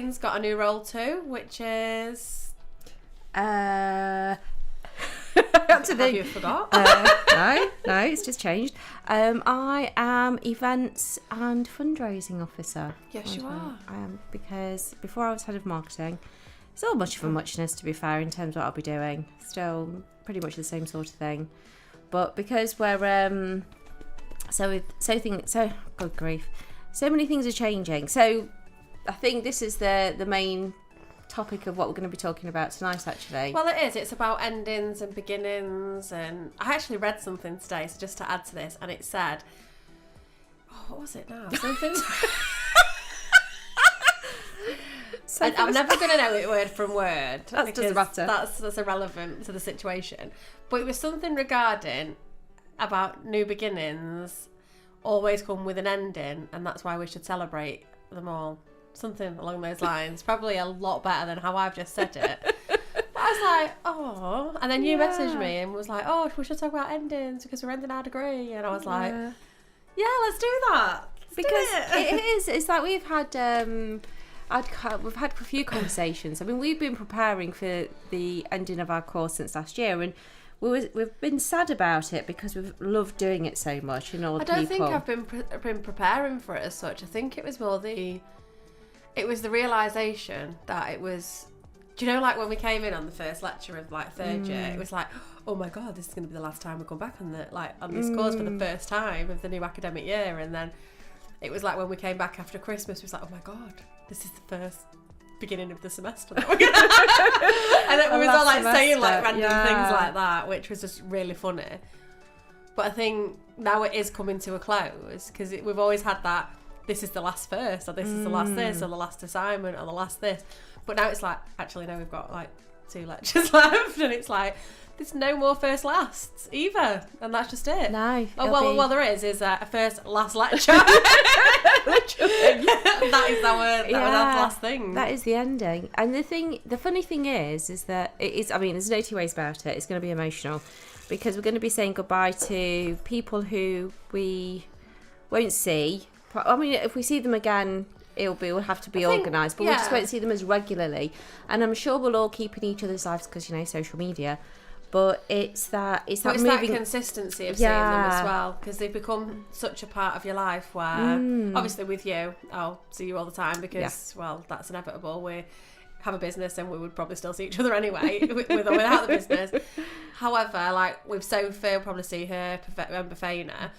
Jane's got a new role too, which is... Have you forgot? No, it's just changed. I am events and fundraising officer. Yes, you are. I am, because before I was head of marketing. It's all much of a muchness, to be fair, in terms of what I'll be doing. Still pretty much the same sort of thing. But because we're good grief, so many things are changing. So I think this is the main topic of what we're going to be talking about tonight, actually. Well, it is. It's about endings and beginnings, and I actually read something today, so just to add to this, and it said, what was it now? Something. I'm never going to know it word from word. That doesn't matter. That's irrelevant to the situation. But it was something regarding about new beginnings always come with an ending, and that's why we should celebrate them all. Something along those lines. Probably a lot better than how I've just said it. But I was like, oh. And then you messaged me and was like, oh, we should talk about endings because we're ending our degree. And I was like, yeah, let's do that. Because it is. It's like we've had a few conversations. I mean, we've been preparing for the ending of our course since last year, and we've been sad about it because we've loved doing it so much. And all I don't think I've been preparing for it as such. I think it was more the realisation that it was. Do you know, like when we came in on the first lecture of like third year, it was like, oh my god, this is going to be the last time we come back on this course for the first time of the new academic year, and then it was like when we came back after Christmas, it was like, oh my god, this is the first beginning of the semester. And then we was all like saying like random things like that, which was just really funny. But I think now it is coming to a close because we've always had that. This is the last first, or this is the last this, or the last assignment, or the last this. But now it's like, actually, no, we've got like 2 lectures left, and it's like, there's no more first lasts either, and that's just it. No. Well, there is a first last lecture. Literally. that was our last thing. That is the ending. And the funny thing is that it is. I mean, there's no two ways about it. It's going to be emotional because we're going to be saying goodbye to people who we won't see. I mean, if we see them again, we'll have to be organised, but we just won't see them as regularly. And I'm sure we'll all keep in each other's lives because, social media. But it's that moving consistency of seeing them as well, because they've become such a part of your life where obviously with you, I'll see you all the time because well, that's inevitable. We have a business and we would probably still see each other anyway with or without the business. However, like with Sophie, I'll probably see her and Bafana,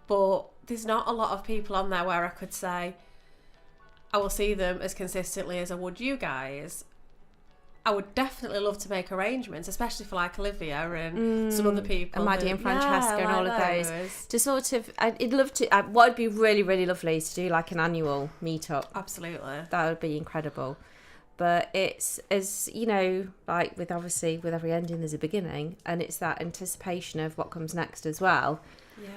but there's not a lot of people on there where I could say I will see them as consistently as I would you guys. I would definitely love to make arrangements, especially for like Olivia and some other people. And Maddie and Francesca and all of those. To sort of, I'd love to, what would be really, really lovely is to do like an annual meet-up. Absolutely. That would be incredible. But it's, as like with every ending there's a beginning, and it's that anticipation of what comes next as well. Yeah.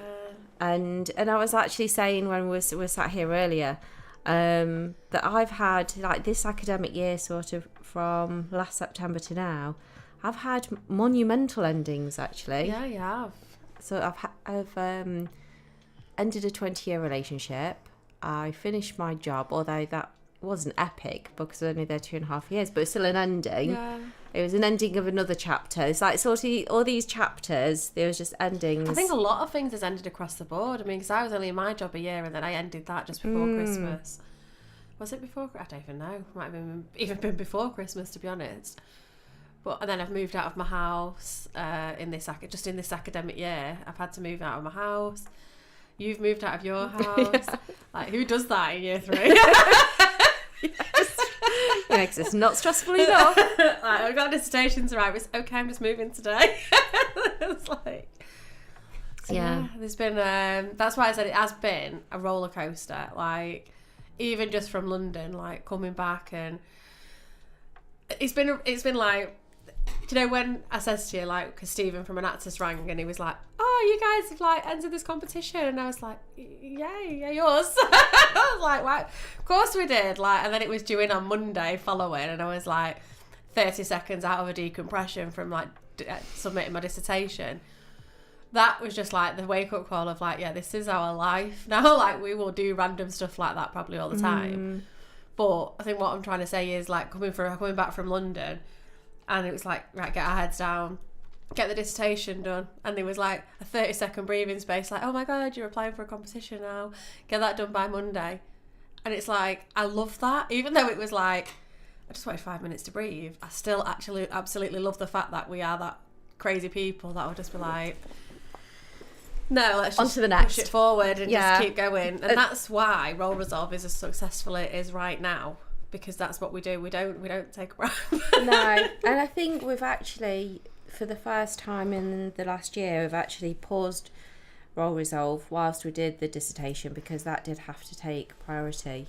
And I was actually saying when we were sat here earlier, that I've had like this academic year sort of from last September to now, I've had monumental endings actually. Yeah, you have. So I've ended a 20-year relationship. I finished my job, although that wasn't epic because I was only there 2.5 years, but it's still an ending. Yeah. It was an ending of another chapter. It's like sort of all these chapters, there was just endings. I think a lot of things has ended across the board. I mean, because I was only in my job a year and then I ended that just before Christmas. Was it before? I don't even know. Might have even been before Christmas, to be honest. And then I've moved out of my house in this academic year. I've had to move out of my house. You've moved out of your house. Like, who does that in year 3? Because it's not stressful enough. Like, I've got dissertations to write. It's okay, I'm just moving today. It's like, yeah. There's been that's why I said it has been a roller coaster. Like, even just from London, like coming back, and it's been like, do you know when I said to you, like, because Stephen from Anactus rang and he was like, oh, you guys have like entered this competition, and I was like, yeah, yours. I was like, wow, of course we did. Like, and then it was due in on Monday following, and I was like 30 seconds out of a decompression from like submitting my dissertation. That was just like the wake up call of like, yeah, this is our life now. Like, we will do random stuff like that probably all the time. But I think what I'm trying to say is like coming back from London, and it was like, right, get our heads down, get the dissertation done, and there was like a 30-second breathing space, like, oh my god, you're applying for a competition now, get that done by Monday. And it's like, I love that, even though it was like I just wanted 5 minutes to breathe, I still actually absolutely love the fact that we are that crazy people that will just be like, no, let's just on to the next. push it forward and just keep going. And that's why Roll Resolve is as successful as it is right now, because that's what we do. We don't take a breath. No, and I think we've actually, for the first time in the last year, we've actually paused Roll Resolve whilst we did the dissertation, because that did have to take priority.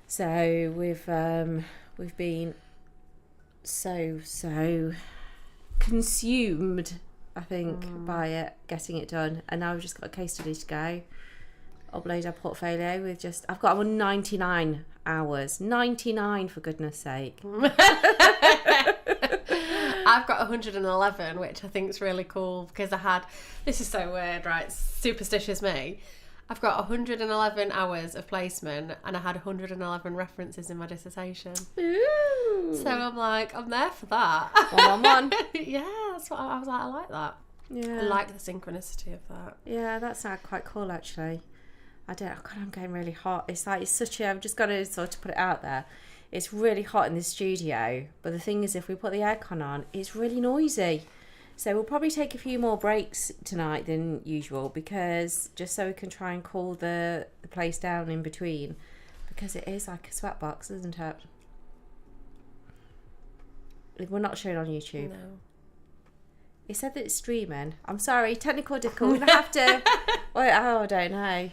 So we've been so consumed, I think, by it, getting it done, and now we've just got a case study to go, upload our portfolio with I've got 99 hours, 99 for goodness sake. I've got 111, which I think is really cool, because this is so weird, right, superstitious me, I've got 111 hours of placement, and I had 111 references in my dissertation. Ooh. So I'm like, I'm there for that. 111. Yeah, that's what I was like. I like that. Yeah, I like the synchronicity of that. Yeah, that's quite cool actually. I'm getting really hot. It's like, I've just got to sort of put it out there. It's really hot in the studio, but the thing is, if we put the aircon on, it's really noisy. So we'll probably take a few more breaks tonight than usual, because just so we can try and cool the place down in between, because it is like a sweat box, isn't it? We're not showing on YouTube. No. It said that it's streaming. I'm sorry, technical difficulty. We're gonna have to. I don't know.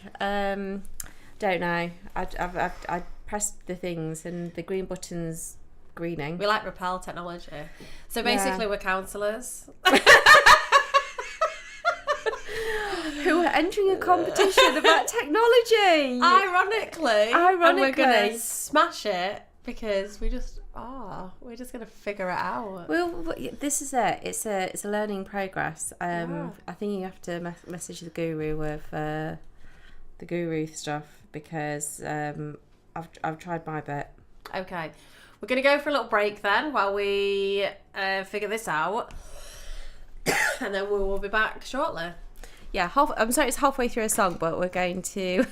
Don't know. I pressed the things and the green button's greening. We like Rappel technology. So basically, we're counsellors who are entering a competition about technology. Ironically, and we're gonna smash it, because we just are. We're just gonna figure it out. Well, this is it. It's a learning progress. I think you have to message the guru with the guru stuff, because I've tried my bit. Okay, we're gonna go for a little break then while we figure this out, and then we will be back shortly. Yeah, I'm sorry it's halfway through a song, but we're going to,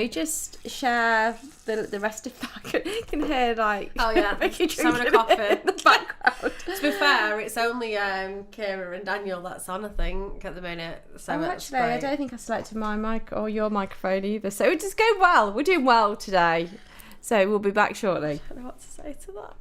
just share the rest of that. You can hear, like, oh yeah, just having a coffee in the background. To be fair, it's only Kira and Daniel that's on, I think, at the minute. So actually, I don't think I selected my mic or your microphone either. So it just go well. We're doing well today. So we'll be back shortly. I don't know what to say to that.